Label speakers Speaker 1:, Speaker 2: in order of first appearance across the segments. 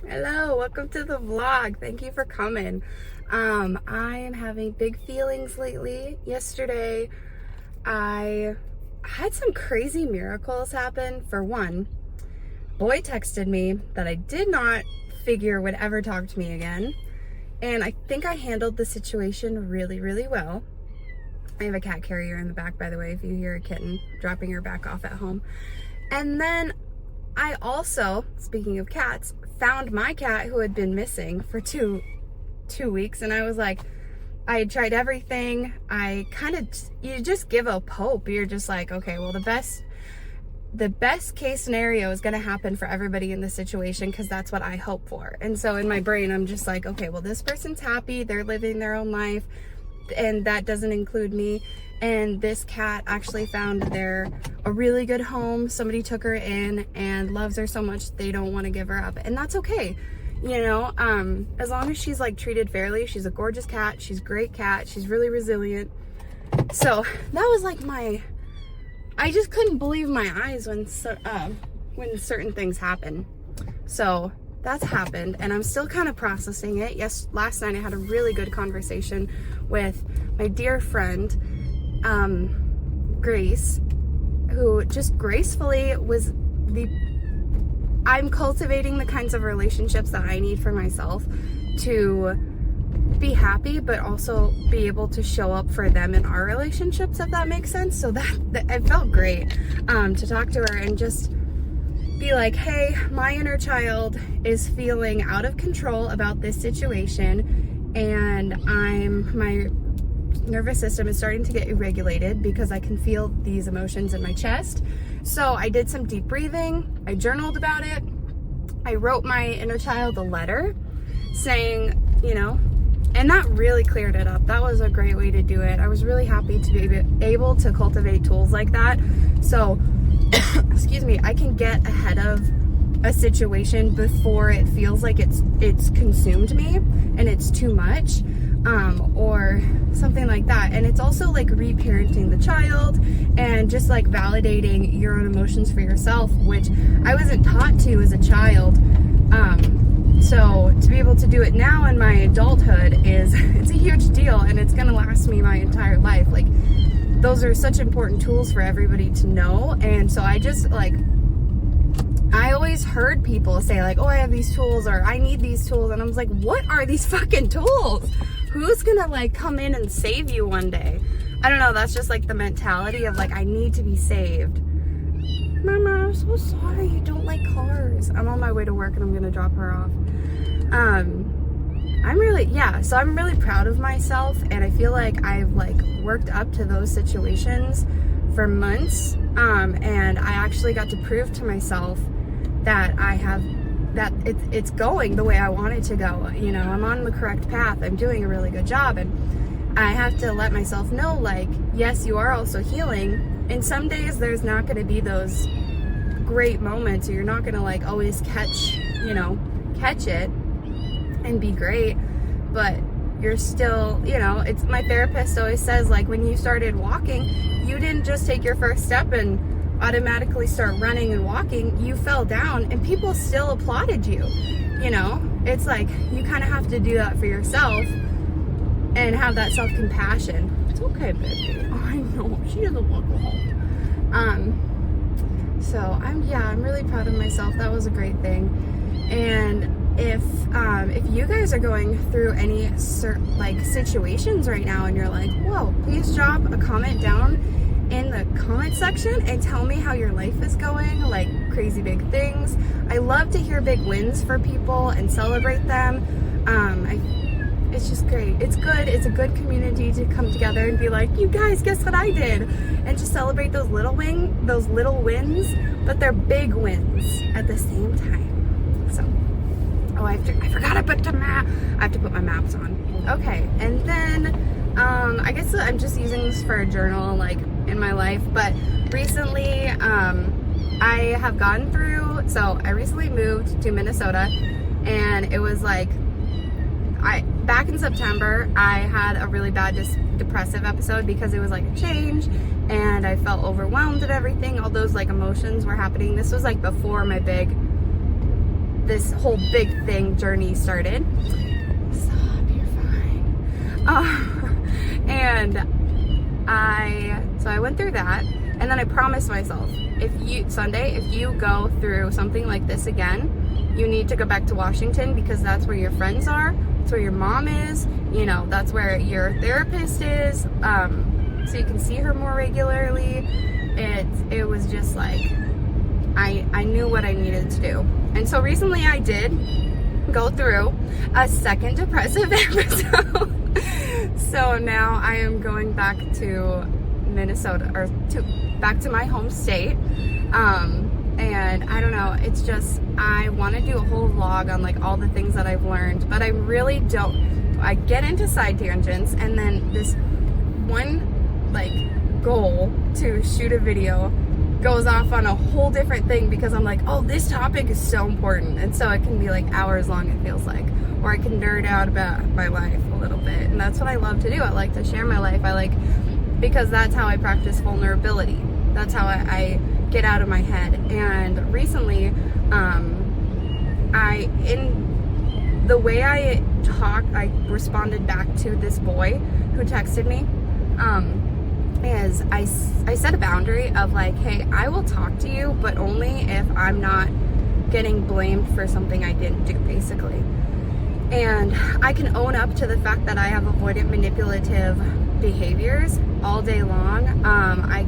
Speaker 1: Hello, welcome to the vlog. Thank you for coming. I am having big feelings lately. Yesterday, I had some crazy miracles happen. For one, boy texted me that I did not figure would ever talk to me again. And I think I handled the situation really, really well. I have a cat carrier in the back, by the way, if you hear a kitten dropping her back off at home. And then I also, speaking of cats, found my cat who had been missing for two weeks, and I was like, I had tried everything. You just give up hope. You're just like, okay, well, the best case scenario is going to happen for everybody in this situation because that's what I hope for. And so in my brain, I'm just like, okay, well, this person's happy. They're living their own life, and that doesn't include me. And this cat actually found a really good home. Somebody took her in and loves her so much they don't want to give her up, and that's okay. You know, as long as she's like treated fairly. She's a gorgeous cat. She's a great cat. She's really resilient. So that was like I just couldn't believe my eyes when certain things happen. So that's happened, and I'm still kind of processing it. Yes, last night I had a really good conversation with my dear friend, Grace, who just gracefully I'm cultivating the kinds of relationships that I need for myself to be happy, but also be able to show up for them in our relationships, if that makes sense. So that it felt great to talk to her and just be like, hey, my inner child is feeling out of control about this situation, and my nervous system is starting to get irregulated because I can feel these emotions in my chest. So I did some deep breathing. I journaled about it. I wrote my inner child a letter saying, you know, and that really cleared it up. That was a great way to do it. I was really happy to be able to cultivate tools like that. So, excuse me, I can get ahead of a situation before it feels like it's consumed me and it's too much, or something like that. And it's also like reparenting the child and just like validating your own emotions for yourself, which I wasn't taught to as a child. So to be able to do it now in my adulthood it's a huge deal, and it's gonna last me my entire life. Like, those are such important tools for everybody to know. And so I just like, I always heard people say like, oh, I have these tools, or I need these tools. And I was like, what are these fucking tools? Who's gonna like come in and save you one day? I don't know. That's just like the mentality of like, I need to be saved. Mama, I'm so sorry you don't like cars. I'm on my way to work and I'm gonna drop her off. So I'm really proud of myself, and I feel like I've like worked up to those situations for months. And I actually got to prove to myself that it's going the way I want it to go. You know, I'm on the correct path. I'm doing a really good job, and I have to let myself know, like, yes, you are also healing. And some days there's not going to be those great moments, or you're not going to like always catch it and be great, but you're still, you know, it's, my therapist always says, like, when you started walking, you didn't just take your first step and automatically start running and walking. You fell down and people still applauded you. You know, it's like, you kind of have to do that for yourself and have that self-compassion. It's okay, baby. I know, she doesn't look well. So I'm really proud of myself. That was a great thing. And if you guys are going through any situations right now and you're like, whoa, please drop a comment down in the comment section and tell me how your life is going, like crazy big things. I love to hear big wins for people and celebrate them. It's just great. It's good. It's a good community to come together and be like, you guys, guess what I did? And just celebrate those little wins, but they're big wins at the same time. So, oh, I forgot I have to put my maps on. Okay, and then I guess I'm just using this for a journal, like, in my life. But recently, I have gone through. So I recently moved to Minnesota, and it was like, back in September, I had a really bad depressive episode because it was like a change, and I felt overwhelmed at everything. All those like emotions were happening. This was like before my big this whole big thing journey started. Stop, you're fine. And I went through that, and then I promised myself, if you go through something like this again, you need to go back to Washington, because that's where your friends are, that's where your mom is, you know, that's where your therapist is, so you can see her more regularly. It was just like, I knew what I needed to do. And so recently I did go through a second depressive episode. So now I am going back to Minnesota, or back to my home state. And I don't know, it's just, I want to do a whole vlog on like all the things that I've learned, but I really don't. I get into side tangents, and then this one like goal to shoot a video goes off on a whole different thing, because I'm like, oh, this topic is so important, and so it can be like hours long, it feels like, or I can nerd out about my life a little bit, and that's what I love to do. I like to share my life. Because that's how I practice vulnerability. That's how I get out of my head. And recently, in the way I talked, I responded back to this boy who texted me, is I set a boundary of like, hey, I will talk to you, but only if I'm not getting blamed for something I didn't do, basically. And I can own up to the fact that I have avoidant manipulative behaviors all day long. I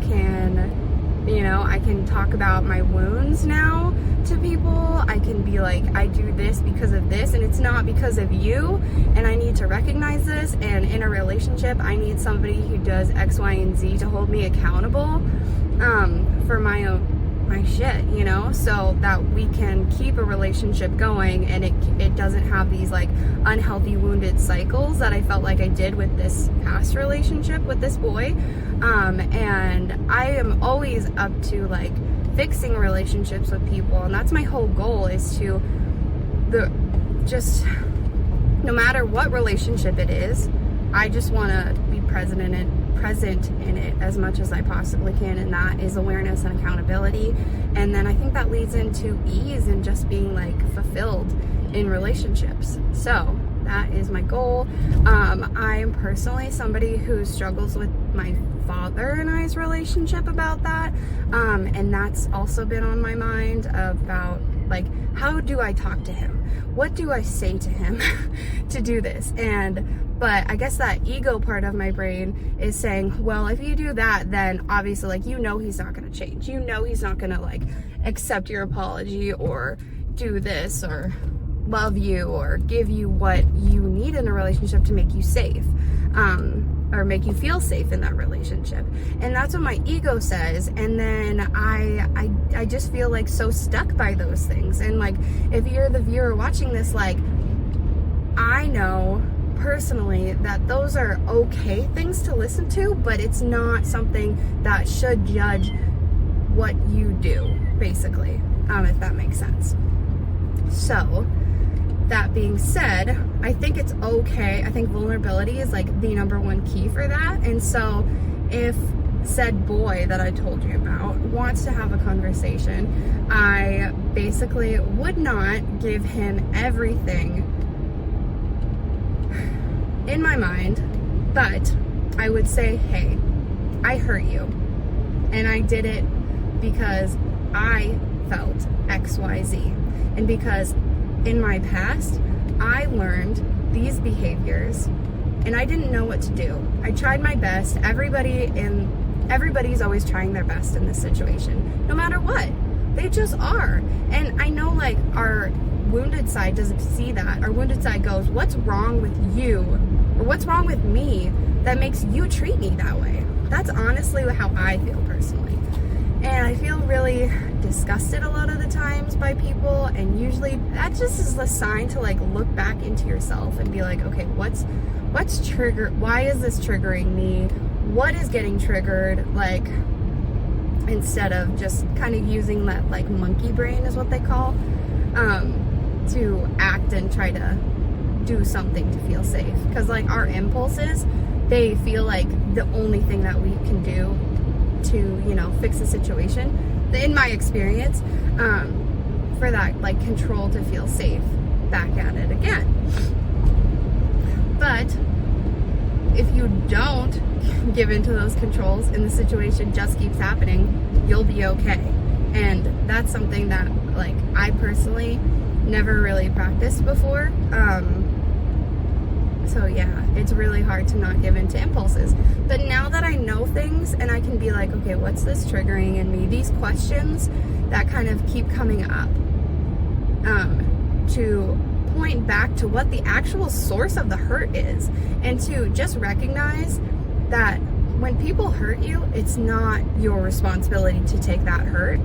Speaker 1: can talk about my wounds now to people. I can be like, I do this because of this, and it's not because of you, and I need to recognize this. And in a relationship, I need somebody who does X, Y, and Z to hold me accountable for my shit, you know, so that we can keep a relationship going, and it doesn't have these like unhealthy wounded cycles that I felt like I did with this past relationship with this boy. And I am always up to like fixing relationships with people, and that's my whole goal, is to just no matter what relationship it is, I just want to be present in it as much as I possibly can, and that is awareness and accountability. And then I think that leads into ease and just being like fulfilled in relationships. So that is my goal. I am personally somebody who struggles with my father and I's relationship about that, and that's also been on my mind about like, how do I talk to him? What do I say to him to do this? But I guess that ego part of my brain is saying, well, if you do that, then obviously, like, you know, he's not going to change. You know, he's not going to like accept your apology or do this or love you or give you what you need in a relationship to make you safe, or make you feel safe in that relationship. And that's what my ego says. And then I just feel like so stuck by those things. And like, if you're the viewer watching this, like, I know personally that those are okay things to listen to, but it's not something that should judge what you do, basically, if that makes sense. So that being said, I think it's okay. I think vulnerability is like the number one key for that. And so if said boy that I told you about wants to have a conversation, I basically would not give him everything in my mind, but I would say, hey, I hurt you, and I did it because I felt XYZ, and because in my past I learned these behaviors and I didn't know what to do. I tried my best. Everybody's always trying their best in this situation, no matter what. They just are. And I know, like, our wounded side doesn't see that. Our wounded side goes, what's wrong with you, or what's wrong with me that makes you treat me that way? That's honestly how I feel personally. And I feel really disgusted a lot of the times by people, and usually that just is a sign to like look back into yourself and be like, okay, what's triggered? Why is this triggering me? What is getting triggered? Like, instead of just kind of using that like monkey brain is what they call, to act and try to do something to feel safe. Because like our impulses, they feel like the only thing that we can do to, you know, fix a situation. In my experience, for that like control to feel safe back at it again. But if you don't give into those controls and the situation just keeps happening, you'll be okay. And that's something that like I personally never really practiced before. So yeah, it's really hard to not give into impulses. But now that I know things and I can be like, okay, what's this triggering in me? These questions that kind of keep coming up, to point back to what the actual source of the hurt is, and to just recognize that when people hurt you, it's not your responsibility to take that hurt.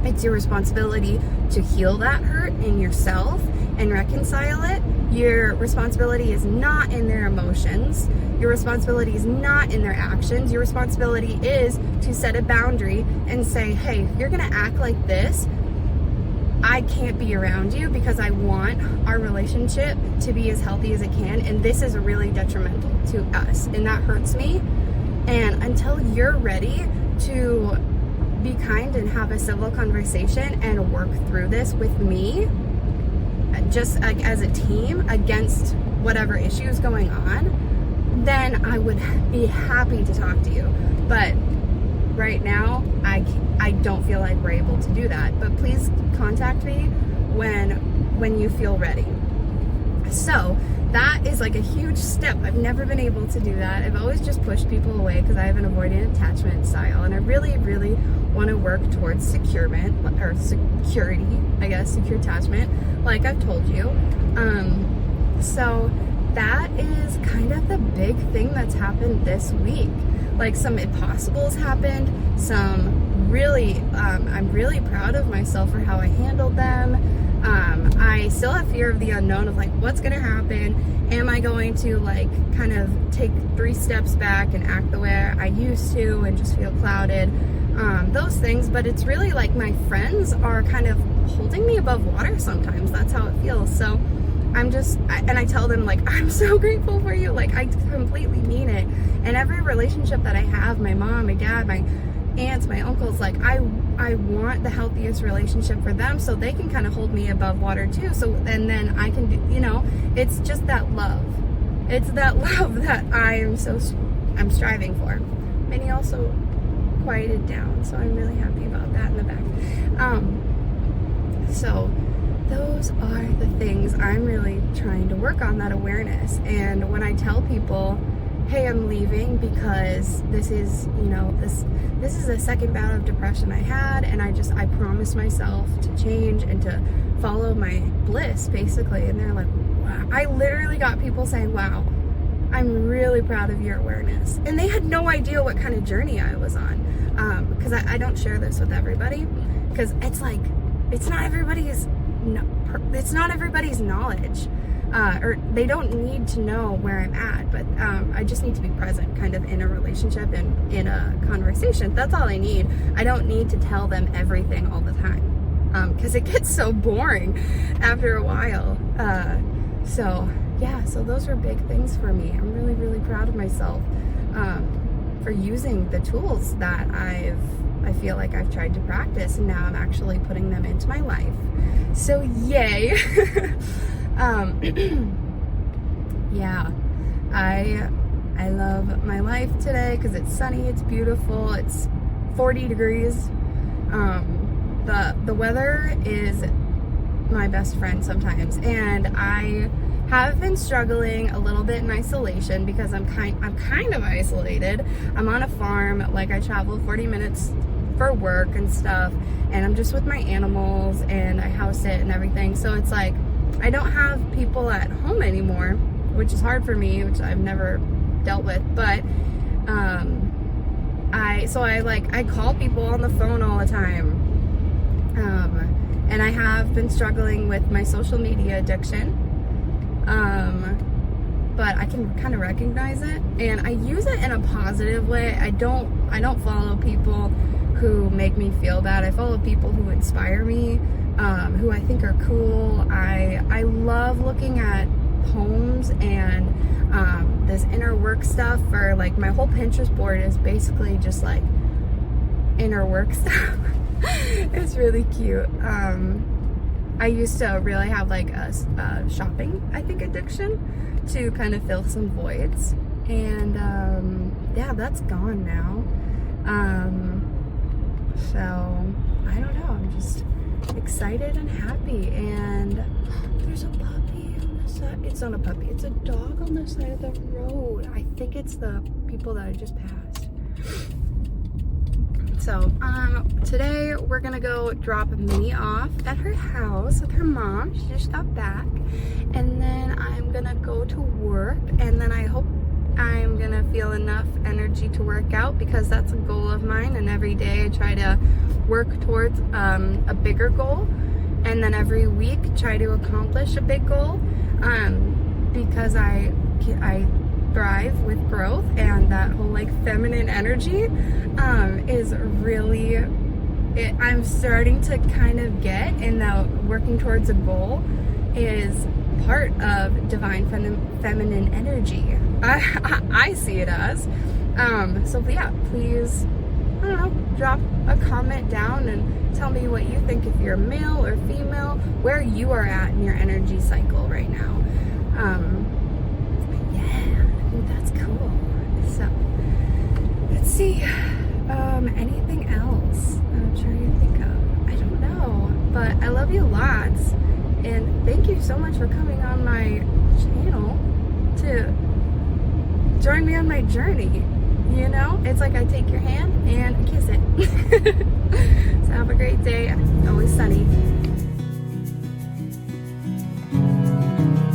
Speaker 1: It's your responsibility to heal that hurt in yourself and reconcile it. Your responsibility is not in their emotions. Your responsibility is not in their actions. Your responsibility is to set a boundary and say, hey, you're gonna act like this. I can't be around you because I want our relationship to be as healthy as it can, and this is really detrimental to us, and that hurts me. And until you're ready to be kind and have a civil conversation and work through this with me, just like as a team against whatever issue is going on, then I would be happy to talk to you. But right now, I don't feel like we're able to do that. But please contact me when you feel ready. So that is like a huge step. I've never been able to do that. I've always just pushed people away because I have an avoidant attachment style, and I really, really want to work towards security, I guess, secure attachment, like I've told you. So that is kind of the big thing that's happened this week. Like some impossibles happened, some really, I'm really proud of myself for how I handled them. I still have fear of the unknown of like, what's gonna happen? Am I going to like kind of take 3 steps back and act the way I used to and just feel clouded? Those things, but it's really like my friends are kind of holding me above water sometimes. That's how it feels. So I tell them like, I'm so grateful for you. Like I completely mean it. And every relationship that I have, my mom, my dad, my aunts, my uncles, like I want the healthiest relationship for them so they can kind of hold me above water too. So, and then I can do, it's just that love. It's that love that I'm striving for. And he also quieted down, so I'm really happy about that in the back. So those are the things I'm really trying to work on, that awareness. And when I tell people, hey, I'm leaving because this is, this is the second bout of depression I had, and I promised myself to change and to follow my bliss, basically. And they're like, wow. I literally got people saying, wow, I'm really proud of your awareness. And they had no idea what kind of journey I was on. Because I don't share this with everybody, because it's like, it's not everybody's knowledge. Or they don't need to know where I'm at, but I just need to be present kind of in a relationship and in a conversation. That's all I need. I don't need to tell them everything all the time, because it gets so boring after a while. So those were big things for me. I'm really, really proud of myself for using the tools that I feel like I've tried to practice, and now I'm actually putting them into my life. So yay. Yeah, I love my life today because it's sunny, it's beautiful, it's 40 degrees. The weather is my best friend sometimes, and I have been struggling a little bit in isolation because I'm kind of isolated. I'm on a farm, like I travel 40 minutes for work and stuff, and I'm just with my animals, and I house sit and everything, so it's like I don't have people at home anymore, which is hard for me, which I've never dealt with. But I call people on the phone all the time, and I have been struggling with my social media addiction, but I can kind of recognize it, and I use it in a positive way. I don't follow people who make me feel bad. I follow people who inspire me, who I think are cool. I love looking at poems and this inner work stuff. For like, my whole Pinterest board is basically just like inner work stuff. It's It's really cute. I used to really have like a shopping, I think, addiction to kind of fill some voids. And yeah, that's gone now. So I don't know, I'm just excited and happy. And there's a puppy on the side. It's not a puppy, it's a dog on the side of the road. I think it's the people that I just passed. So today we're gonna go drop Minnie off at her house with her mom. She just got back, and then I'm gonna go to work, and then I hope I'm gonna feel enough energy to work out, because that's a goal of mine, and every day I try to work towards a bigger goal, and then every week try to accomplish a big goal, because I thrive with growth, and that whole like feminine energy is really I'm starting to kind of get, and that working towards a goal is part of divine feminine energy. I see it as. So yeah, please, I don't know, drop a comment down and tell me what you think, if you're male or female, where you are at in your energy cycle right now. Yeah, I think that's cool. So let's see, anything else I'm trying to think of. I don't know, but I love you lots, and thank you so much for coming on my channel to join me on my journey. You know, it's like I take your hand and kiss it. So have a great day. Always sunny.